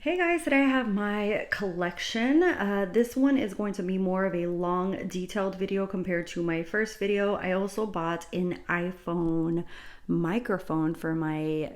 Hey guys, today I have my collection. This one is going to be more of a long detailed video compared to my first video. I also bought an iPhone microphone for my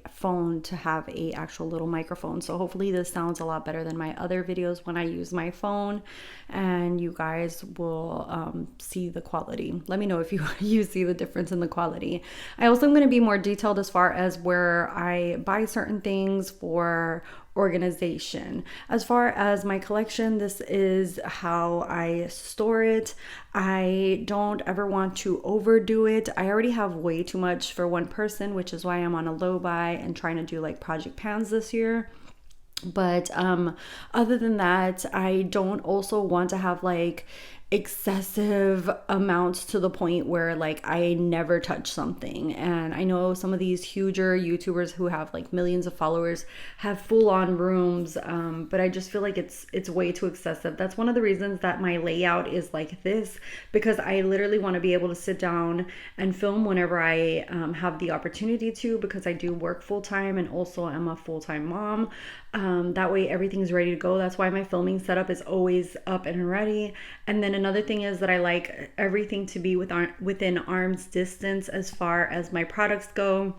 phone to have a actual little microphone. So hopefully this sounds a lot better than my other videos when I use my phone, and you guys will see the quality. Let me know if you see the difference in the quality. I also am going to be more detailed as far as where I buy certain things for organization. As far as my collection, this is how I store it. I don't ever want to overdo it. I already have way too much for one person, which is why I'm on a low buy and trying to do like project pans this year. But other than that, I don't also want to have like excessive amounts to the point where like I never touch something. And I know some of these huger YouTubers who have like millions of followers have full-on rooms, but I just feel like it's way too excessive. That's one of the reasons that my layout is like this, because I literally want to be able to sit down and film whenever I have the opportunity to, because I do work full-time and also am a full-time mom. That way everything's ready to go. That's why my filming setup is always up and ready. And then another thing is that I like everything to be within arm's distance as far as my products go.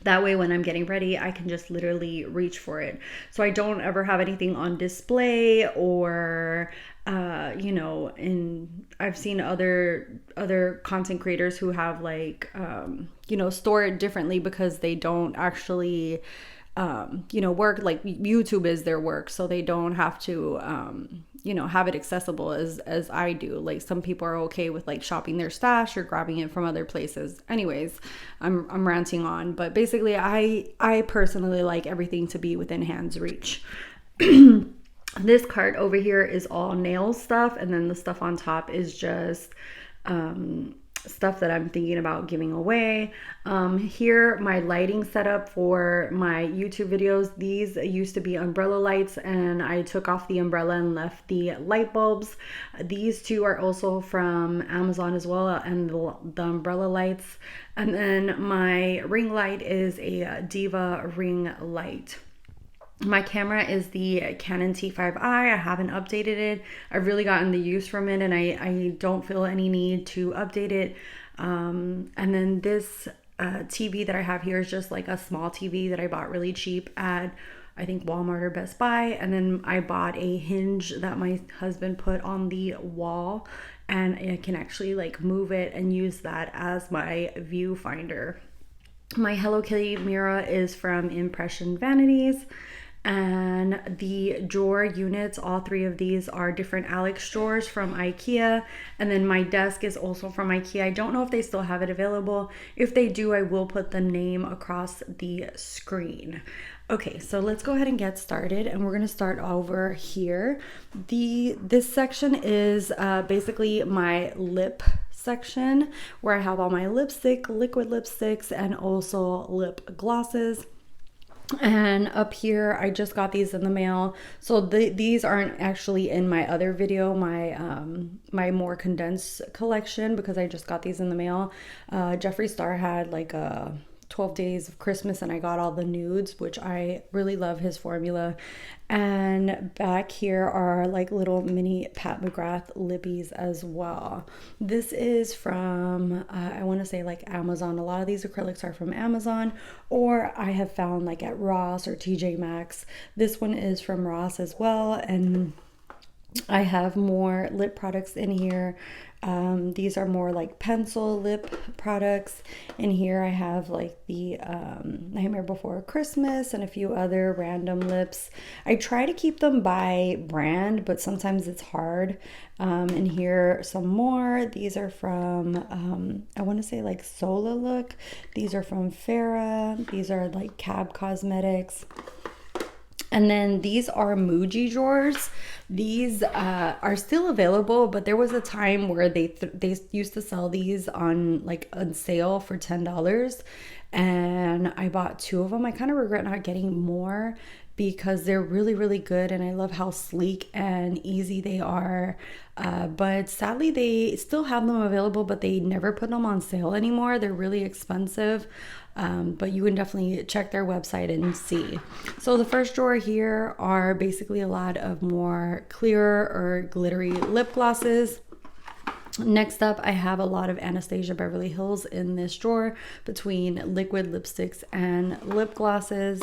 That way when I'm getting ready, I can just literally reach for it. So I don't ever have anything on display or and I've seen other content creators who have like store it differently because they don't actually work, like YouTube is their work, so they don't have to have it accessible as I do. Like some people are okay with like shopping their stash or grabbing it from other places. Anyways, I'm ranting on, but basically I personally like everything to be within hand's reach. This cart over here is all nail stuff, and then the stuff on top is just stuff that I'm thinking about giving away. Here, my lighting setup for my YouTube videos. These used to be umbrella lights, and I took off the umbrella and left the light bulbs. These two are also from Amazon as well, and the umbrella lights. And then my ring light is a Diva ring light. My camera is the Canon T5i. I haven't updated it. I've really gotten the use from it, and I don't feel any need to update it. And then this TV that I have here is just like a small TV that I bought really cheap at, I think, Walmart or Best Buy. And then I bought a hinge that my husband put on the wall, and I can actually like move it and use that as my viewfinder. My Hello Kitty mirror is from Impression Vanities. And the drawer units, all three of these are different Alex drawers from Ikea. And then my desk is also from Ikea. I don't know if they still have it available. If they do, I will put the name across the screen. Okay, so let's go ahead and get started, and we're gonna start over here. This section is basically my lip section, where I have all my lipstick, liquid lipsticks, and also lip glosses. And up here, I just got these in the mail. So these aren't actually in my other video, my more condensed collection, because I just got these in the mail. Jeffree Star had like a 12 days of Christmas, and I got all the nudes, which I really love his formula. And back here are like little mini Pat McGrath lippies as well. This is from I want to say like Amazon. A lot of these acrylics are from Amazon, or I have found like at Ross or TJ Maxx. This one is from Ross as well, and I have more lip products in here. These are more like pencil lip products. In here I have like the Nightmare Before Christmas and a few other random lips. I try to keep them by brand, but sometimes it's hard. And here some more. These are from I want to say like Sola Look. These are from Farrah. These are like Cab Cosmetics. And then these are Muji drawers. These are still available, but there was a time where they used to sell these on sale for $10. and I bought 2 of them. I kind of regret not getting more because they're really, really good, and I love how sleek and easy they are. But sadly, they still have them available, but they never put them on sale anymore. They're really expensive, but you can definitely check their website and see. So the first drawer here are basically a lot of more clear or glittery lip glosses. Next up, I have a lot of Anastasia Beverly Hills in this drawer between liquid lipsticks and lip glosses.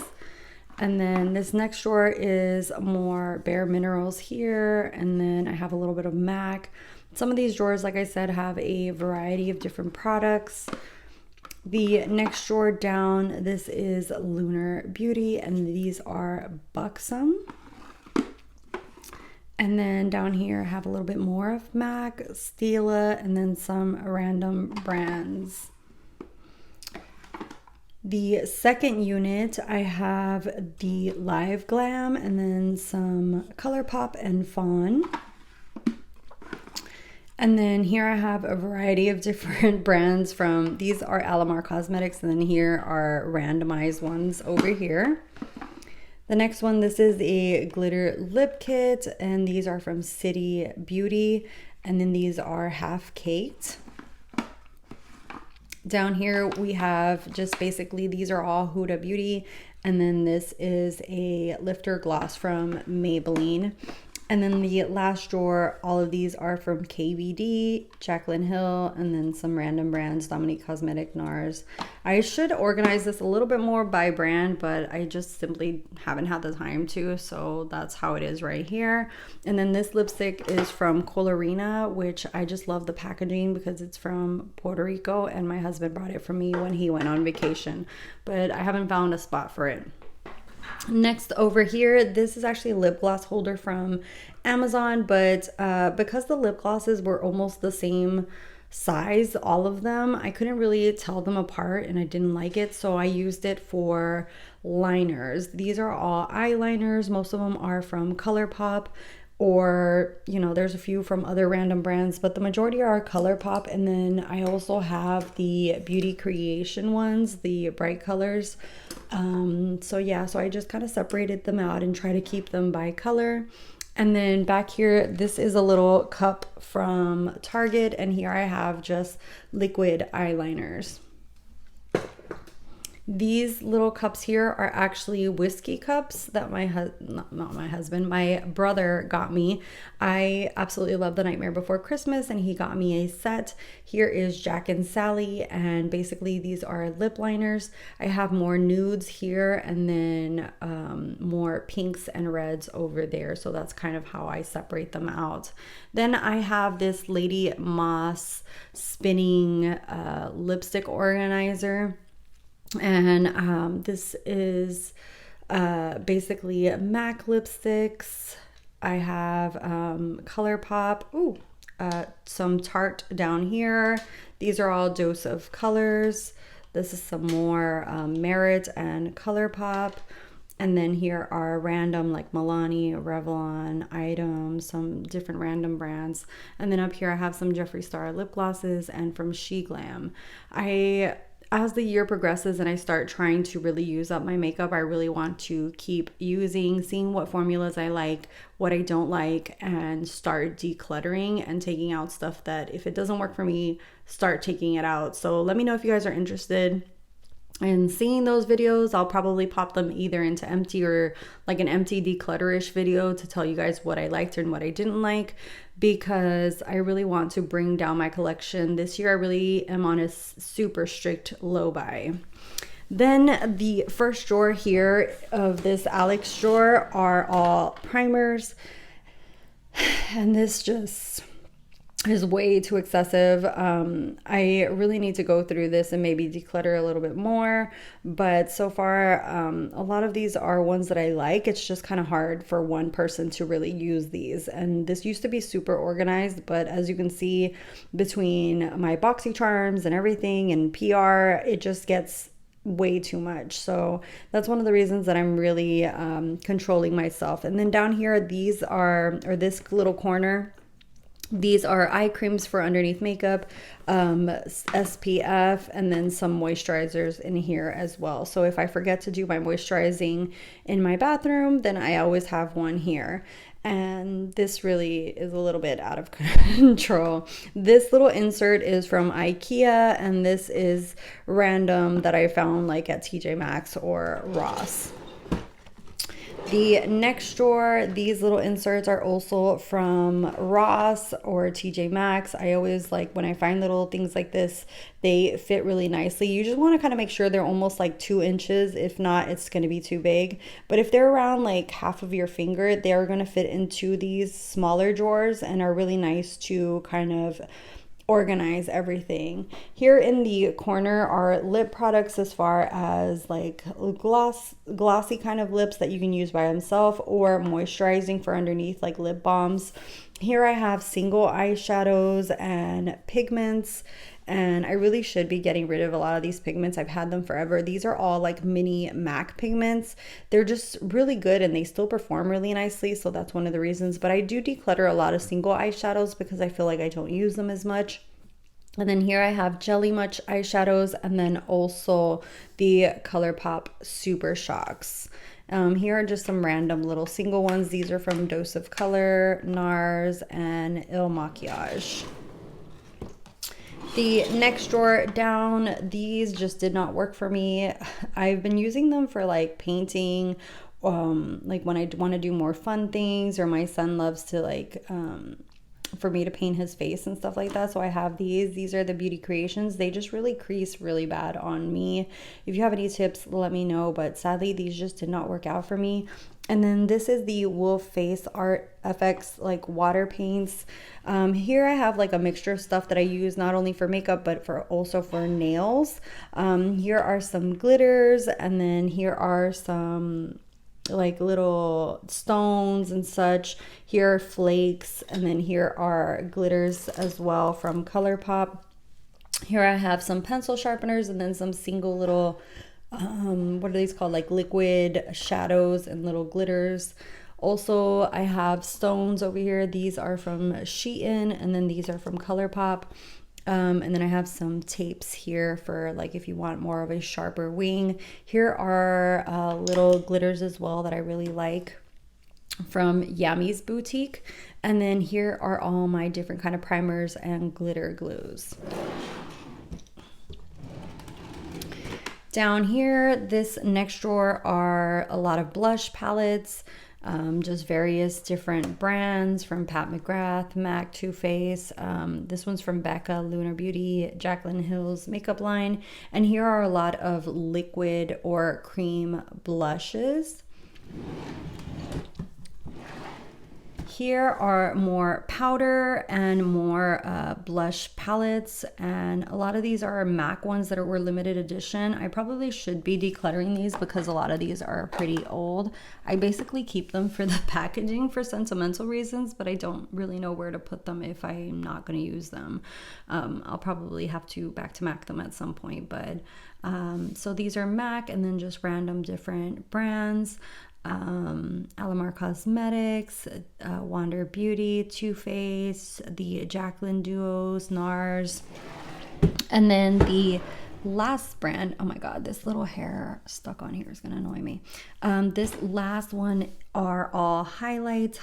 And then this next drawer is more Bare Minerals here. And then I have a little bit of MAC. Some of these drawers, like I said, have a variety of different products. The next drawer down, this is Lunar Beauty, and these are Buxom. And then down here, I have a little bit more of MAC, Stila, and then some random brands. The second unit, I have the Live Glam, and then some ColourPop and Fawn. And then here I have a variety of different brands from, these are Alamar Cosmetics, and then here are randomized ones over here. The next one, this is a glitter lip kit, and these are from City Beauty, and then these are half caked. Down here we have just basically, these are all Huda Beauty, and then this is a lifter gloss from Maybelline. And then the last drawer, all of these are from KVD, Jaclyn Hill, and then some random brands, Dominique Cosmetics, NARS. I should organize this a little bit more by brand, but I just simply haven't had the time to, so that's how it is right here. And then this lipstick is from Colorina, which I just love the packaging because it's from Puerto Rico, and my husband brought it for me when he went on vacation, but I haven't found a spot for it. Next over here, this is actually a lip gloss holder from Amazon, but because the lip glosses were almost the same size, all of them, I couldn't really tell them apart and I didn't like it, so I used it for liners. These are all eyeliners. Most of them are from ColourPop, or you know, there's a few from other random brands, but the majority are ColourPop. And then I also have the Beauty Creation ones, the bright colors. So yeah, so I just kind of separated them out and try to keep them by color. And then back here, this is a little cup from Target, and here I have just liquid eyeliners. These little cups here are actually whiskey cups that my brother got me. I absolutely love The Nightmare Before Christmas, and he got me a set. Here is Jack and Sally, and basically these are lip liners. I have more nudes here, and then more pinks and reds over there. So that's kind of how I separate them out. Then I have this Lady Moss spinning lipstick organizer. And this is basically MAC lipsticks. I have ColourPop, some Tarte down here. These are all Dose of Colors. This is some more Merit and ColourPop. And then here are random like Milani, Revlon, items, some different random brands. And then up here I have some Jeffree Star lip glosses and from She Glam. As the year progresses and I start trying to really use up my makeup, I really want to keep seeing what formulas I like, what I don't like, and start decluttering and taking out stuff that if it doesn't work for me, start taking it out. So let me know if you guys are interested in seeing those videos. I'll probably pop them either into empty or like an empty declutterish video to tell you guys what I liked and what I didn't like, because I really want to bring down my collection. This year I really am on a super strict low buy. Then the first drawer here of this Alex drawer are all primers, and this just is way too excessive. I really need to go through this and maybe declutter a little bit more, but so far a lot of these are ones that I like. It's just kind of hard for one person to really use these, and this used to be super organized, but as you can see, between my boxy charms and everything and PR, it just gets way too much. So that's one of the reasons that I'm really controlling myself. And then down here, these are, or this little corner, These are eye creams for underneath makeup, SPF, and then some moisturizers in here as well. So if I forget to do my moisturizing in my bathroom, then I always have one here. And this really is a little bit out of control. This little insert is from Ikea, and this is random that I found like at TJ Maxx or Ross. The next drawer, these little inserts are also from Ross or TJ Maxx. I always like when I find little things like this, they fit really nicely. You just want to kind of make sure they're almost like 2 inches. If not, it's going to be too big. But if they're around like half of your finger, they're going to fit into these smaller drawers and are really nice to kind of organize everything. Here in the corner are lip products, as far as like glossy kind of lips that you can use by themselves, or moisturizing for underneath, like lip balms. Here I have single eyeshadows and pigments, and I really should be getting rid of a lot of these pigments. I've had them forever. These are all like mini MAC pigments. They're just really good and they still perform really nicely, so that's one of the reasons. But I do declutter a lot of single eyeshadows because I feel like I don't use them as much. And then here I have Jelly Much eyeshadows, and then also the ColourPop Super Shocks. Here are just some random little single ones. These are from Dose of Color, NARS, and Il Makiage. The next drawer down, these just did not work for me. I've been using them for like painting, like when I want to do more fun things, or my son loves to like for me to paint his face and stuff like that. So I have these are the Beauty Creations. They just really crease really bad on me. If you have any tips, let me know, but sadly these just did not work out for me. And then this is the Wolf Face Art FX like water paints. Here I have like a mixture of stuff that I use not only for makeup but for also for nails. Here are some glitters, and then here are some like little stones and such. Here are flakes, and then here are glitters as well from ColourPop. Here I have some pencil sharpeners, and then some single little what are these called, like liquid shadows and little glitters. Also I have stones over here. These are from Shein, and then these are from ColourPop. And then I have some tapes here for like if you want more of a sharper wing. Here are little glitters as well that I really like from Yami's Boutique. And then here are all my different kind of primers and glitter glues. Down here, this next drawer are a lot of blush palettes. Just various different brands from Pat McGrath, MAC, Too Faced. This one's from Becca, Lunar Beauty, Jaclyn Hill's makeup line. And here are a lot of liquid or cream blushes. Here are more powder and more blush palettes, and a lot of these are MAC ones that were limited edition. I probably should be decluttering these because a lot of these are pretty old. I basically keep them for the packaging for sentimental reasons, but I don't really know where to put them if I'm not going to use them. I'll probably have to back to MAC them at some point, but so these are MAC, and then just random different brands. Alamar Cosmetics, Wander Beauty, Too Faced, the Jaclyn Duos, NARS, and then the last brand, oh my god, this little hair stuck on here is gonna annoy me. This last one are all highlight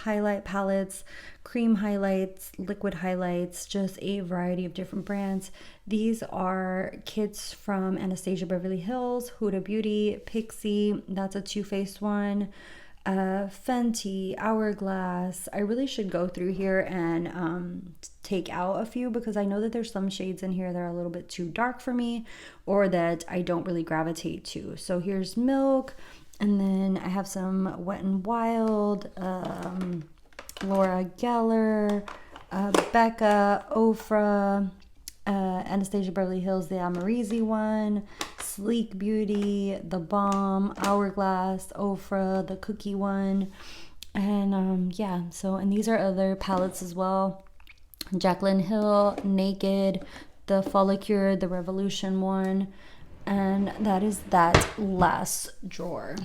palettes, cream highlights, liquid highlights, just a variety of different brands. These are kits from Anastasia, Beverly Hills, Huda Beauty, Pixie, that's a Too Faced one, Fenty, Hourglass. I really should go through here and take out a few because I know that there's some shades in here that are a little bit too dark for me or that I don't really gravitate to. So here's Milk, and then I have some Wet n Wild, Laura Geller, Becca, Ofra, Anastasia Beverly Hills, the Amarizi one, Sleek Beauty, The Balm, Hourglass, Ofra, the Cookie one, and yeah, so, and these are other palettes as well. Jaclyn Hill, Naked, the Follicure, the Revolution one, and that is that last drawer.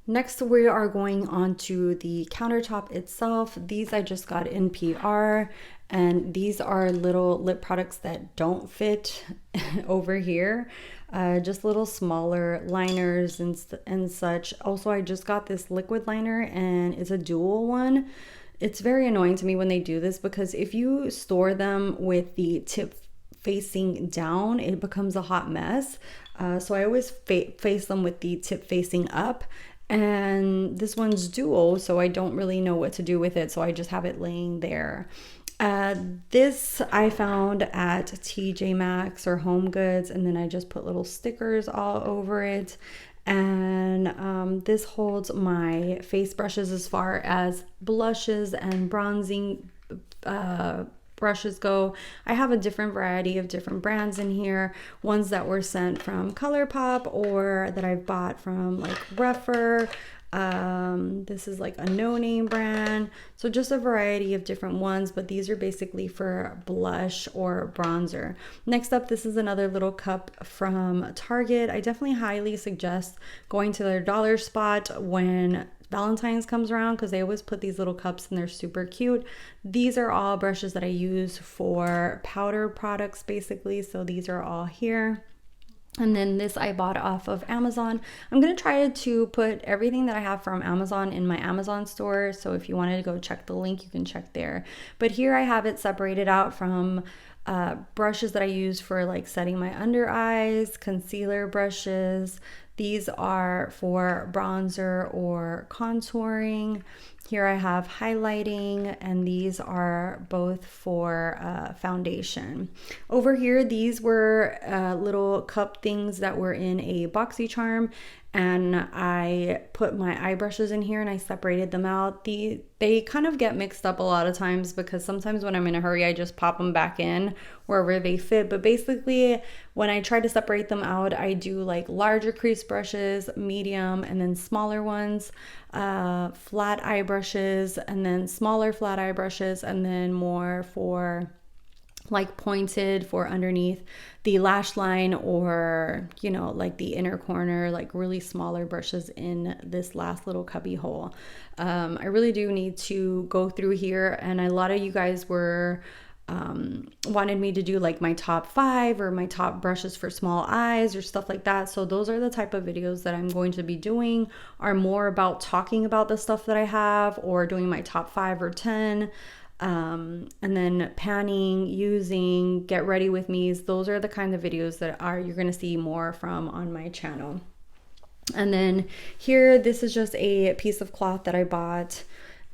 Next, we are going on to the countertop itself. These I just got in PR, and these are little lip products that don't fit over here. Just little smaller liners and such. Also, I just got this liquid liner, and it's a dual one. It's very annoying to me when they do this, because if you store them with the tip facing down, it becomes a hot mess. So I always face them with the tip facing up. And this one's dual, so I don't really know what to do with it, so I just have it laying there. This I found at TJ Maxx or Home Goods, and then I just put little stickers all over it. And this holds my face brushes as far as blushes and bronzing brushes go. I have a different variety of different brands in here, ones that were sent from ColourPop or that I've bought from like Reffer. This is like a no-name brand, so just a variety of different ones, but these are basically for blush or bronzer. Next up, this is another little cup from Target. I definitely highly suggest going to their dollar spot when Valentine's comes around, because they always put these little cups and they're super cute. These are all brushes that I use for powder products basically, so these are all here. And then this I bought off of Amazon. I'm going to try to put everything that I have from Amazon in my Amazon store, so if you wanted to go check the link, you can check there. But here I have it separated out from brushes that I use for like setting my under eyes, concealer brushes. These are for bronzer or contouring. Here I have highlighting, and these are both for foundation. Over here, these were little cup things that were in a BoxyCharm, and I put my eye brushes in here and I separated them out. They kind of get mixed up a lot of times, because sometimes when I'm in a hurry, I just pop them back in wherever they fit. But basically, when I try to separate them out, I do like larger crease brushes, medium, and then smaller ones, flat eye brushes, and then smaller flat eye brushes, and then more for like pointed for underneath the lash line, or you know, like the inner corner, like really smaller brushes in this last little cubby hole. I really do need to go through here, and a lot of you guys were wanted me to do like my top 5 or my top brushes for small eyes or stuff like that. So those are the type of videos that I'm going to be doing, are more about talking about the stuff that I have, or doing my top 5 or 10. And then panning, using, get ready with me's. Those are the kind of videos that you're going to see more from on my channel. And then here, this is just a piece of cloth that I bought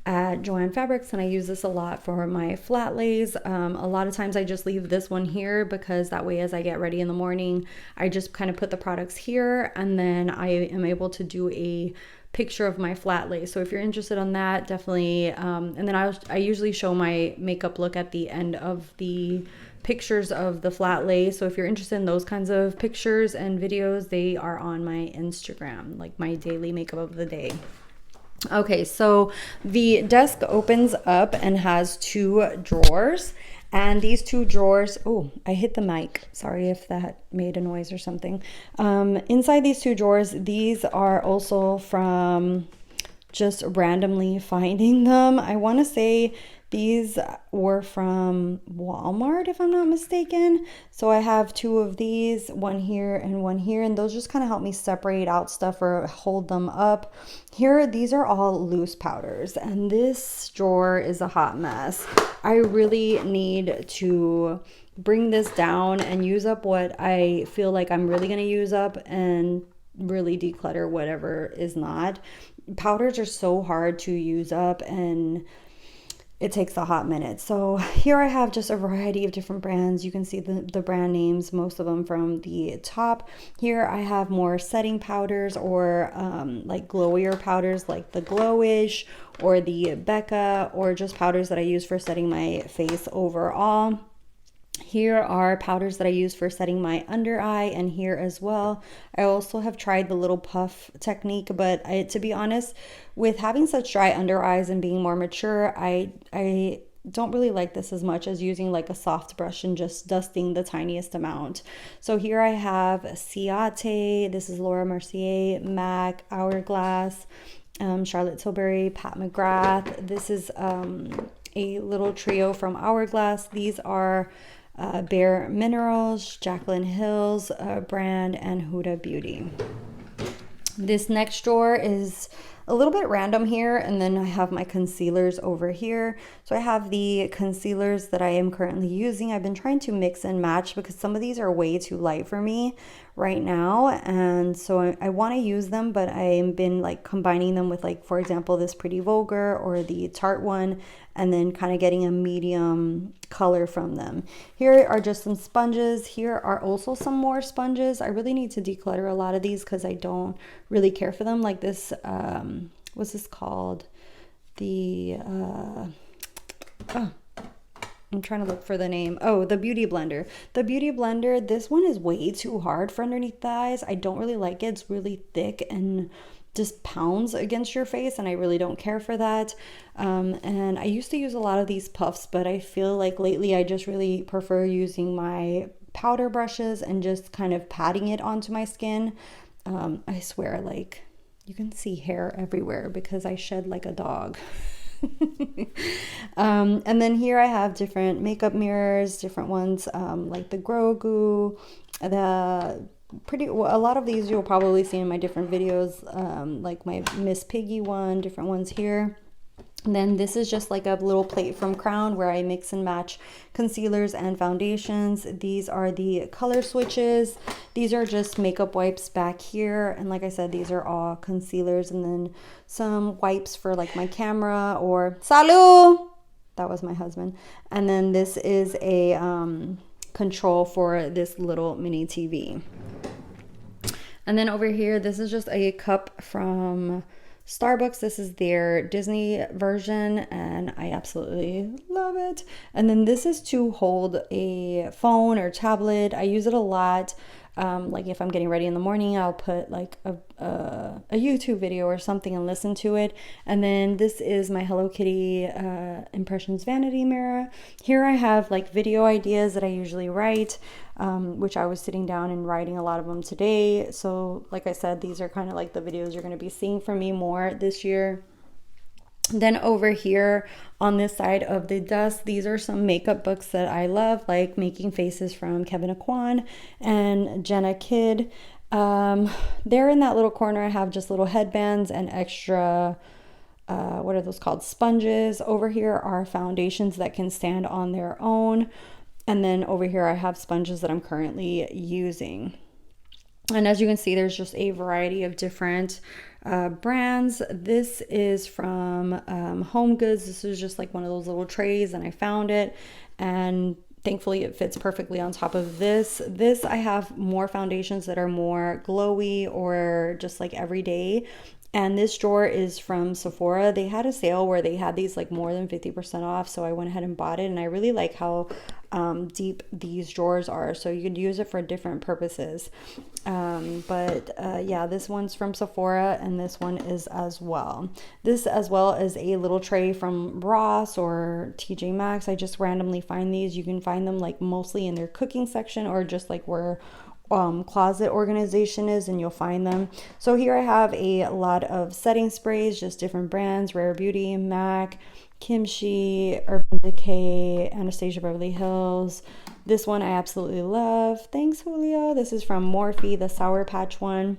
at Joann Fabrics, and I use this a lot for my flat lays. A lot of times I just leave this one here, because that way as I get ready in the morning, I just kind of put the products here, and then I am able to do a picture of my flat lay. So if you're interested on that, definitely. And then I usually show my makeup look at the end of the pictures of the flat lay. So if you're interested in those kinds of pictures and videos, they are on my Instagram, like my daily makeup of the day. Okay, so the desk opens up and has 2 drawers, and these 2 drawers, oh, I hit the mic. Sorry if that made a noise or something. Inside these 2 drawers, these are also from just randomly finding them. I want to say these were from Walmart, if I'm not mistaken. So I have 2 of these, one here and one here, and those just kind of help me separate out stuff or hold them up. Here, these are all loose powders, and this drawer is a hot mess. I really need to bring this down and use up what I feel like I'm really going to use up, and really declutter whatever is not. Powders are so hard to use up, and it takes a hot minute. So here I have just a variety of different brands. You can see the brand names, most of them from the top. Here I have more setting powders, or like glowier powders like the Glowish or the Becca, or just powders that I use for setting my face overall. Here are powders that I use for setting my under eye, and here as well. I also have tried the little puff technique, but to be honest, with having such dry under eyes and being more mature, I don't really like this as much as using like a soft brush and just dusting the tiniest amount. So here I have Ciate, this is Laura Mercier, MAC, Hourglass, Charlotte Tilbury, Pat McGrath. This is a little trio from Hourglass. These are Bare Minerals, Jaclyn Hill's brand, and Huda Beauty. This next drawer is a little bit random here, and then I have my concealers over here. So I have the concealers that I am currently using. I've been trying to mix and match because some of these are way too light for me right now, and so I want to use them, but I've been like combining them with, like, for example, this Pretty Vulgar or the Tarte one, and then kind of getting a medium color from them. Here are just some sponges. Here are also some more sponges. I really need to declutter a lot of these because I don't really care for them. Like this, what's this called? The, I'm trying to look for the name. Oh, the Beauty Blender. The Beauty Blender, this one is way too hard for underneath the eyes. I don't really like it. It's really thick and just pounds against your face, and I really don't care for that. And I used to use a lot of these puffs, but I feel like lately I just really prefer using my powder brushes and just kind of patting it onto my skin. I swear, like, you can see hair everywhere because I shed like a dog. And then here I have different makeup mirrors, different ones, like the Grogu, a lot of these you'll probably see in my different videos, like my Miss Piggy one, different ones here. And then this is just like a little plate from Crown where I mix and match concealers and foundations. These are the color switches. These are just makeup wipes back here. And like I said, these are all concealers, and then some wipes for like my camera or Salud! That was my husband. And then this is a control for this little mini TV. And then over here, this is just a cup from Starbucks. This is their Disney version, and I absolutely love it. And then this is to hold a phone or tablet. I use it a lot. Like if I'm getting ready in the morning, I'll put like a YouTube video or something and listen to it. And then this is my Hello Kitty Impressions vanity mirror. Here I have like video ideas that I usually write, which I was sitting down and writing a lot of them today. So like I said, these are kind of like the videos you're going to be seeing from me more this year. Then over here on this side of the desk, these are some makeup books that I love, like Making Faces from Kevin Aquan and Jenna Kidd. There in that little corner, I have just little headbands and extra, what are those called? Sponges. Over here are foundations that can stand on their own. And then over here, I have sponges that I'm currently using. And as you can see, there's just a variety of different brands. This is from Home Goods. This is just like one of those little trays, and I found it, and thankfully it fits perfectly on top of this. I have more foundations that are more glowy or just like everyday. And this drawer is from Sephora. They had a sale where they had these like more than 50% off. So I went ahead and bought it. And I really like how deep these drawers are. So you could use it for different purposes. Yeah, this one's from Sephora, and this one is as well. This as well as a little tray from Ross or TJ Maxx. I just randomly find these. You can find them like mostly in their cooking section or just like where closet organization is, and you'll find them. So here I have a lot of setting sprays, just different brands: Rare Beauty, MAC, Kimchi, Urban Decay, Anastasia, Beverly Hills. This one I absolutely love. Thanks, Julio. This is from Morphe, the Sour Patch one.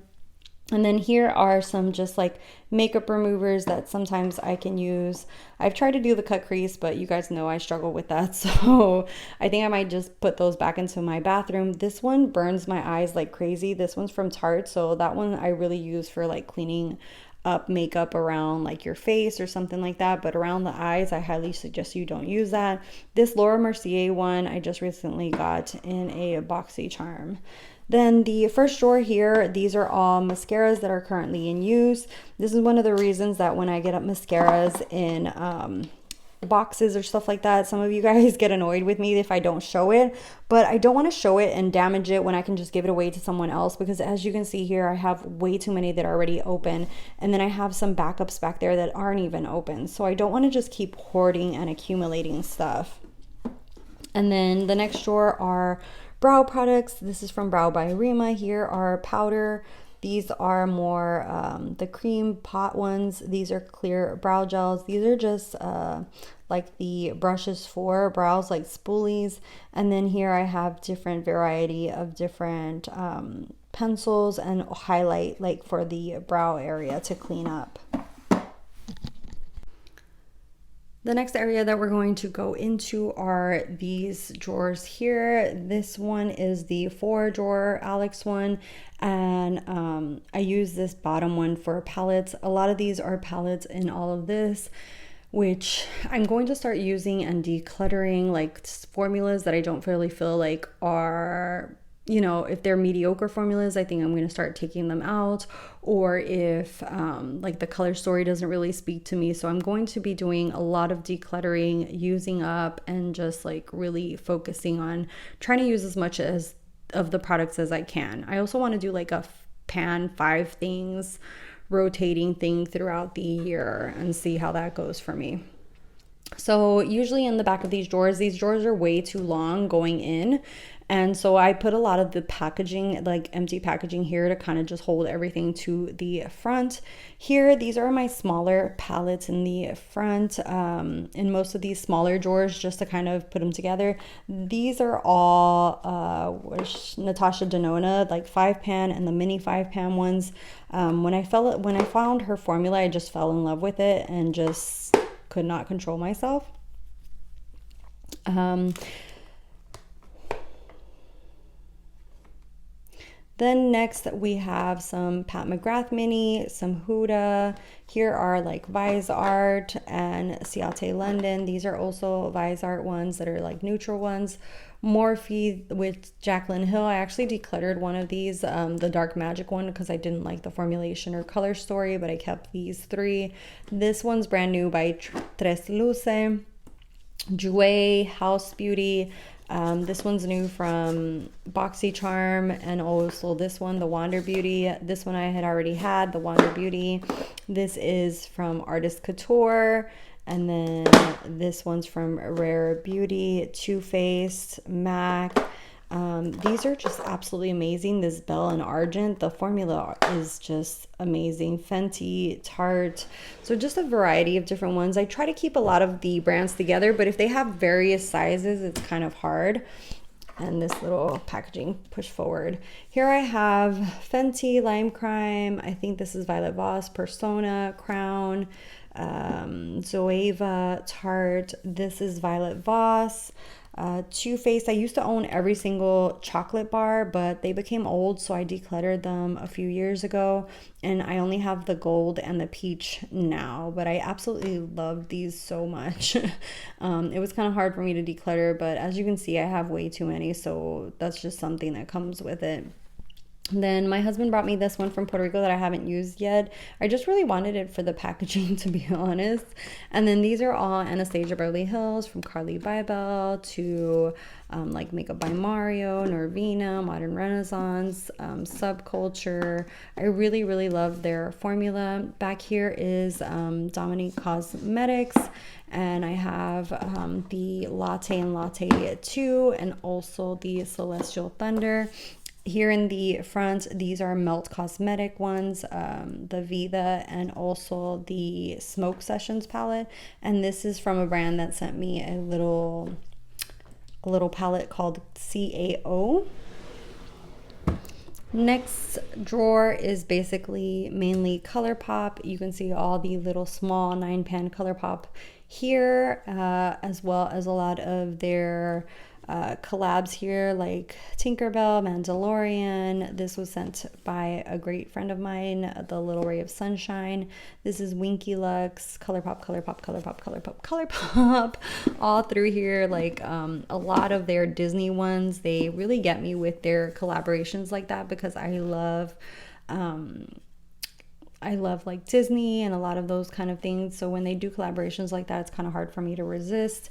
And then here are some just like makeup removers that sometimes I can use. I've tried to do the cut crease, but you guys know I struggle with that. So I think I might just put those back into my bathroom. This one burns my eyes like crazy. This one's from Tarte. So that one I really use for like cleaning up makeup around like your face or something like that. But around the eyes, I highly suggest you don't use that. This Laura Mercier one I just recently got in a boxy charm. Then the first drawer here, these are all mascaras that are currently in use. This is one of the reasons that when I get up mascaras in boxes or stuff like that. Some of you guys get annoyed with me if I don't show it, but I don't want to show it and damage it when I can just give it away to someone else, because as you can see here, I have way too many that are already open, and then I have some backups back there that aren't even open. So I don't want to just keep hoarding and accumulating stuff. And then the next drawer are brow products. This is from Brow by Rima. Here are powder. These are more the cream pot ones. These are clear brow gels. These are just like the brushes for brows, like spoolies. And then here I have different variety of different pencils and highlight, like for the brow area to clean up. The next area that we're going to go into are these drawers here. This one is the 4-drawer Alex one, and I use this bottom one for palettes. A lot of these are palettes in all of this, which I'm going to start using and decluttering, like formulas that I don't really feel like are, you know, if they're mediocre formulas, I think I'm going to start taking them out, or if like the color story doesn't really speak to me. So I'm going to be doing a lot of decluttering, using up, and just like really focusing on trying to use as much as of the products as I can. I also want to do like a pan 5 things rotating thing throughout the year and see how that goes for me. So usually in the back of these drawers are way too long going in. And so I put a lot of the packaging, like empty packaging here, to kind of just hold everything to the front. Here, these are my smaller palettes in the front, in most of these smaller drawers, just to kind of put them together. These are all Natasha Denona, like 5-pan and the mini 5-pan ones. When I found her formula, I just fell in love with it and just could not control myself. Then next we have some Pat McGrath Mini, some Huda. Here are like Vise Art and Ciate London. These are also Vise Art ones that are like neutral ones. Morphe with Jaclyn Hill. I actually decluttered one of these, the Dark Magic one, because I didn't like the formulation or color story, but I kept these 3. This one's brand new by Tres Luce. Jouer, House Beauty. This one's new from BoxyCharm, and also this one, the Wander Beauty. This one I had already had, the Wander Beauty. This is from Artist Couture, and then this one's from Rare Beauty, Too Faced, MAC. These are just absolutely amazing. This Belle and Argent, the formula is just amazing. Fenty, Tarte, so just a variety of different ones. I try to keep a lot of the brands together, but if they have various sizes, it's kind of hard. And this little packaging push forward. Here I have Fenty, Lime Crime. I think this is Violet Voss, Persona, Crown, Zoeva, Tarte. This is Violet Voss. Too Faced. I used to own every single chocolate bar, but they became old, so I decluttered them a few years ago, and I only have the gold and the peach now, but I absolutely love these so much. It was kind of hard for me to declutter, but as you can see, I have way too many, so that's just something that comes with it. Then my husband brought me this one from Puerto Rico that I haven't used yet. I just really wanted it for the packaging, to be honest. And then these are all Anastasia Beverly Hills, from Carly Bybel to like Makeup by Mario, Norvina, Modern Renaissance, Subculture. I really, really love their formula. Back here is Dominique Cosmetics. And I have the Latte and Latte 2, and also the Celestial Thunder. Here in the front, these are Melt Cosmetic ones, the Vida, and also the Smoke Sessions palette. And this is from a brand that sent me a little palette called CAO. Next drawer is basically mainly ColourPop. You can see all the little small 9-pan ColourPop here, as well as a lot of their collabs here, like Tinkerbell, Mandalorian. This was sent by a great friend of mine, the Little Ray of Sunshine. This is Winky Lux, ColourPop, ColourPop, ColourPop, ColourPop, ColourPop, all through here. Like a lot of their Disney ones, they really get me with their collaborations like that, because I love I love like Disney and a lot of those kind of things. So when they do collaborations like that, it's kind of hard for me to resist.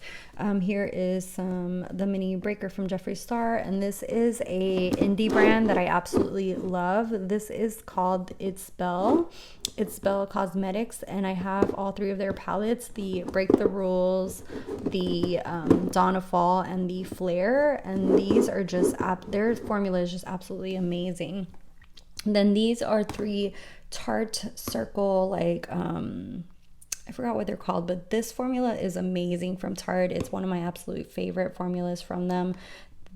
Here is the mini breaker from Jeffree Star, and this is a indie brand that I absolutely love. This is called It's Belle Cosmetics, and I have all three of their palettes: the Break the Rules, the Dawn of Fall, and the Flare. And these are just their formula is just absolutely amazing. And then these are 3 Tarte Circle, like I forgot what they're called, but this formula is amazing from Tarte. It's one of my absolute favorite formulas from them.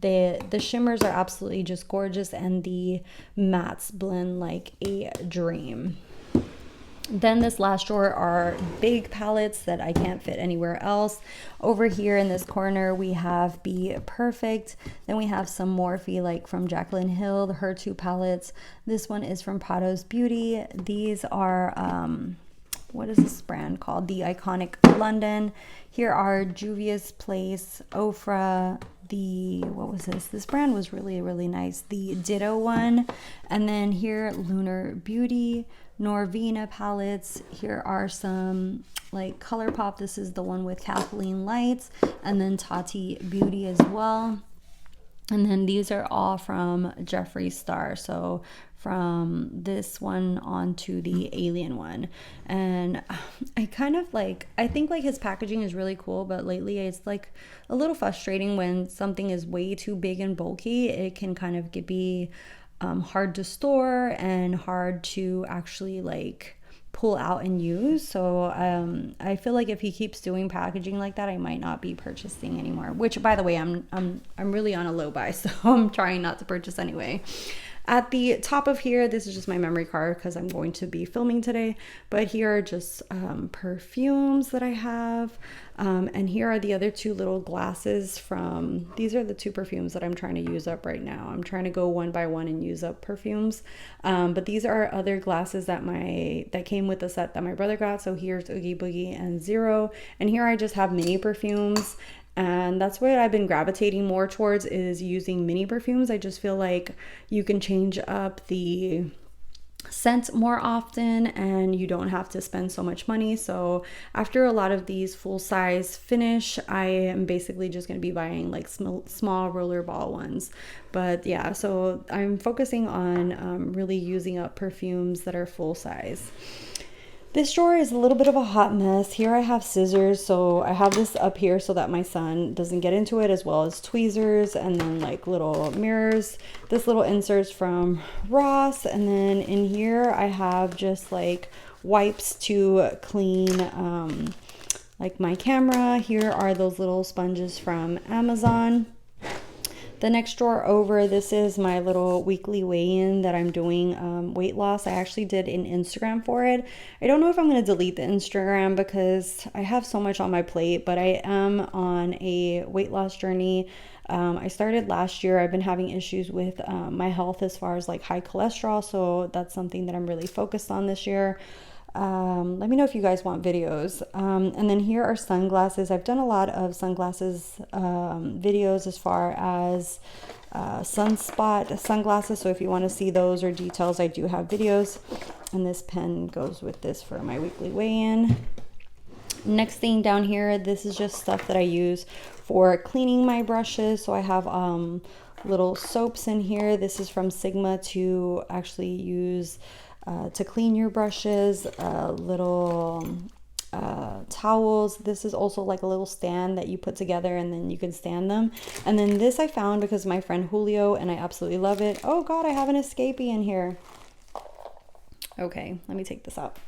The shimmers are absolutely just gorgeous, and the mattes blend like a dream. Then this last drawer are big palettes that I can't fit anywhere else. Over here in this corner, we have Be Perfect. Then we have some Morphe, like from Jaclyn Hill, her 2 palettes. This one is from Prado's Beauty. These are, what is this brand called? The Iconic London. Here are Juvia's Place, Ofra, what was this? This brand was really, really nice. The Ditto one. And then here, Lunar Beauty, Norvina palettes. Here are some like ColourPop. This is the one with Kathleen Lights, and then Tati Beauty as well. And then these are all from Jeffree Star. So from this one on to the Alien one. And I kind of like, I think like his packaging is really cool, but lately it's like a little frustrating when something is way too big and bulky. It can kind of be hard to store and hard to actually like pull out and use. So I feel like if he keeps doing packaging like that, I might not be purchasing anymore, which by the way, I'm really on a low buy, so I'm trying not to purchase anyway. At the top of here, this is just my memory card because I'm going to be filming today, but here are just perfumes that I have. And here are the other 2 little glasses from, these are the 2 perfumes that I'm trying to use up right now. I'm trying to go one by one and use up perfumes. But these are other glasses that came with the set that my brother got. So here's Oogie Boogie and Zero. And here I just have mini perfumes. And that's what I've been gravitating more towards, is using mini perfumes. I just feel like you can change up the scent more often and you don't have to spend so much money. So after a lot of these full size finish, I am basically just going to be buying like small roller ball ones. But yeah, so I'm focusing on really using up perfumes that are full size. This drawer is a little bit of a hot mess. Here I have scissors, so I have this up here so that my son doesn't get into it, as well as tweezers, and then like little mirrors. This little inserts from Ross, and then in here I have just like wipes to clean like my camera. Here are those little sponges from Amazon. The next drawer over, this is my little weekly weigh-in that I'm doing weight loss. I actually did an Instagram for it. I don't know if I'm going to delete the Instagram because I have so much on my plate, but I am on a weight loss journey. I started last year. I've been having issues with my health as far as like high cholesterol, so that's something that I'm really focused on this year. Let me know if you guys want videos. And then here are sunglasses. I've done a lot of sunglasses videos as far as sunspot sunglasses, so if you want to see those or details, I do have videos. And this pen goes with this for my weekly weigh-in. Next thing down here, this is just stuff that I use for cleaning my brushes. So I have little soaps in here. This is from Sigma to actually use to clean your brushes. Little towels. This is also like a little stand that you put together and then you can stand them. And then this I found because my friend Julio, and I absolutely love it. Oh god, I have an escapee in here. Okay, let me take this up.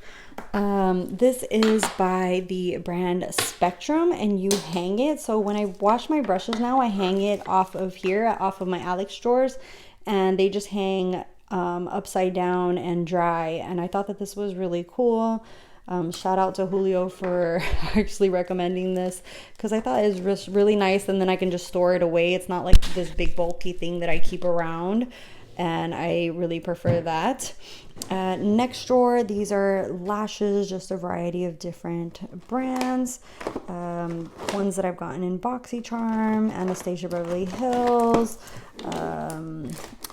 This is by the brand Spectrum, and you hang it. So when I wash my brushes now, I hang it off of here, off of my Alex drawers, and they just hang upside down and dry. And I thought that this was really cool. Shout out to Julio for actually recommending this, because I thought it was just really nice, and then I can just store it away. It's not like this big bulky thing that I keep around, and I really prefer that. Next drawer, these are lashes, just a variety of different brands. Ones that I've gotten in BoxyCharm, Anastasia, Beverly Hills,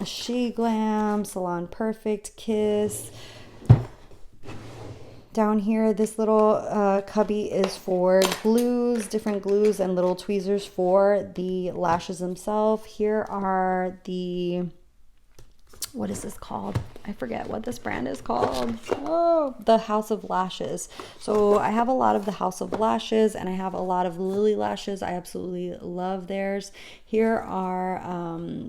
She Glam, Salon Perfect, Kiss. Down here, this little cubby is for glues, different glues and little tweezers for the lashes themselves. Here are the, what is this called? I forget what this brand is called. Oh, the House of Lashes. So I have a lot of the House of Lashes and I have a lot of Lily lashes. I absolutely love theirs. Here are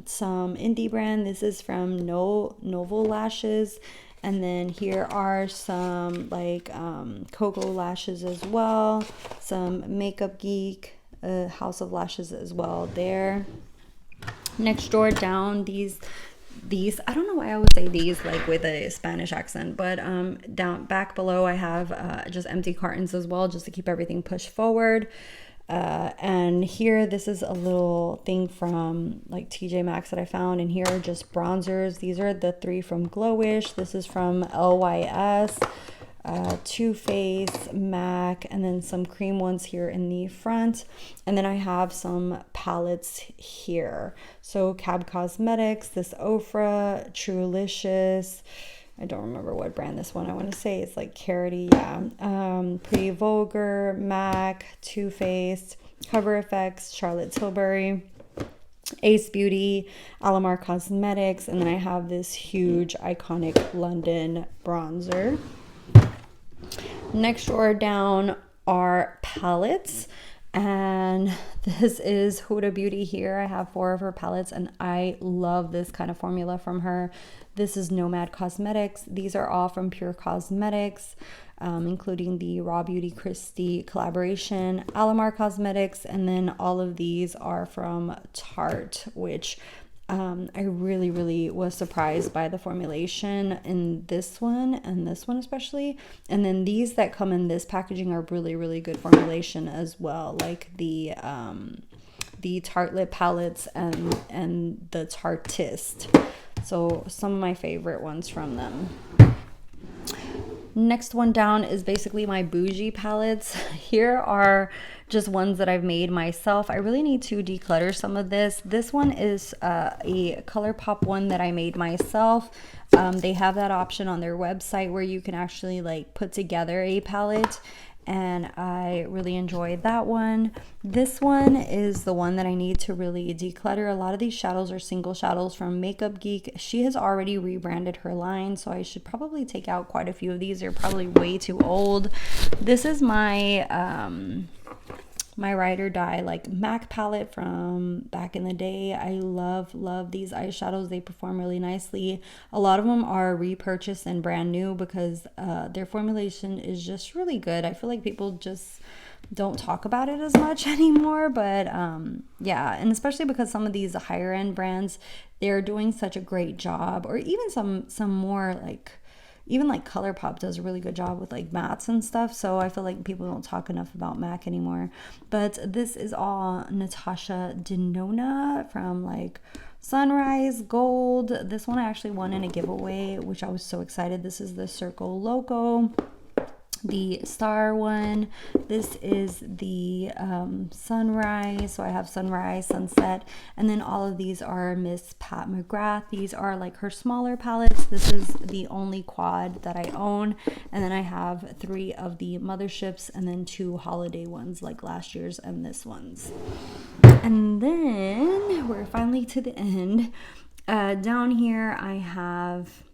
some indie brand. This is from Novo Lashes. And then here are some like Cocoa lashes as well. Some Makeup Geek, House of Lashes as well there. Next drawer down, these I don't know why I would say these like with a Spanish accent, but down back below I have just empty cartons as well, just to keep everything pushed forward. And here, this is a little thing from like TJ Maxx that I found, and here are just bronzers. These are the 3 from Glowish. This is from LYS, Too Faced, MAC, and then some cream ones here in the front. And then I have some palettes here. So Cab Cosmetics, this Ofra, Truelicious, I don't remember what brand this one, I want to say it's like Carity, yeah. Pretty Vulgar, MAC, Too Faced, Cover Effects, Charlotte Tilbury, Ace Beauty, Alamar Cosmetics, and then I have this huge iconic London bronzer. Next drawer down are palettes, and this is Huda Beauty here. I have 4 of her palettes and I love this kind of formula from her. This is Nomad Cosmetics. These are all from Pure Cosmetics, including the Raw Beauty Christie collaboration, Alamar Cosmetics, and then all of these are from Tarte, which I really was surprised by the formulation in this one and this one especially. And then these that come in this packaging are really good formulation as well, like the Tarte lip palettes and the Tartist. So some of my favorite ones from them. Next one down is basically my Bougie palettes. Here are just ones that I've made myself. I really need to declutter some of this. This one is a ColourPop one that I made myself. They have that option on their website where you can actually like put together a palette, and I really enjoyed that one. This one is the one that I need to really declutter. A lot of these shadows are single shadows from Makeup Geek. She has already rebranded her line, so I should probably take out quite a few of these. They're probably way too old. This is my my Ride or Die like MAC palette from back in the day. I love these eyeshadows. They perform really nicely. A lot of them are repurchased and brand new because their formulation is just really good. I feel like people just don't talk about it as much anymore, but yeah, and especially because some of these higher end brands, they're doing such a great job, or even some more like, even like ColourPop does a really good job with like mattes and stuff. So I feel like people don't talk enough about MAC anymore. But this is all Natasha Denona from like Sunrise Gold. This one I actually won in a giveaway, which I was so excited. This is the Circle Loco, the star one. This is the Sunrise. So I have Sunrise, Sunset, and then all of these are Miss Pat McGrath. These are like her smaller palettes. This is the only quad that I own, and then I have 3 of the Motherships and then 2 holiday ones like last year's and this one's. And then we're finally to the end. Down here I have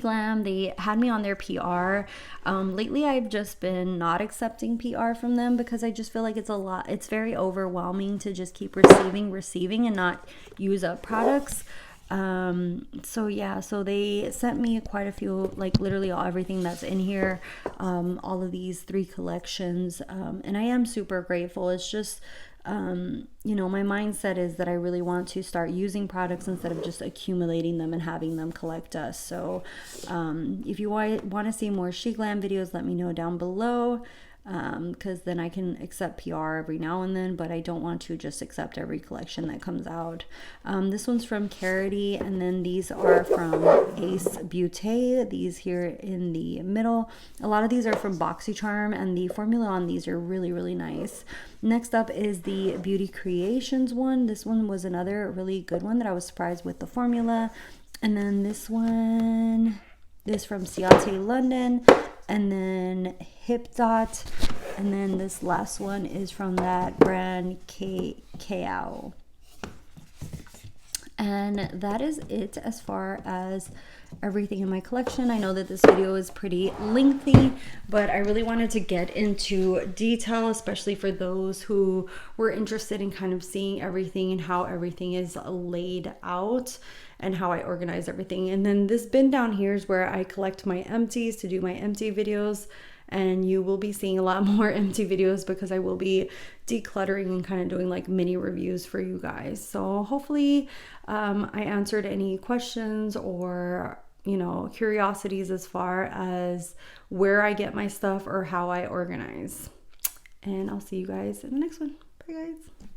Glam. They had me on their PR. Lately I've just been not accepting PR from them because I just feel like it's a lot. It's very overwhelming to just keep receiving and not use up products. So yeah, so they sent me quite a few, like literally everything that's in here, all of these 3 collections, and I am super grateful. It's just you know, my mindset is that I really want to start using products instead of just accumulating them and having them collect dust. So if you want to see more Glam videos, let me know down below, because then I can accept PR every now and then, but I don't want to just accept every collection that comes out. This one's from Carity, and then these are from Ace Beauty, these here in the middle. A lot of these are from BoxyCharm, and the formula on these are really nice. Next up is the Beauty Creations one. This one was another really good one that I was surprised with the formula. And then this one is from Ciate London. and then Hip Dot, and then this last one is from that brand KAL. And that is it as far as everything in my collection. I know that this video is pretty lengthy, but I really wanted to get into detail, especially for those who were interested in kind of seeing everything and how everything is laid out and how I organize everything. And then this bin down here is where I collect my empties to do my empty videos. And you will be seeing a lot more empty videos because I will be decluttering and kind of doing like mini reviews for you guys. So hopefully I answered any questions or, you know, curiosities as far as where I get my stuff or how I organize. And I'll see you guys in the next one. Bye guys.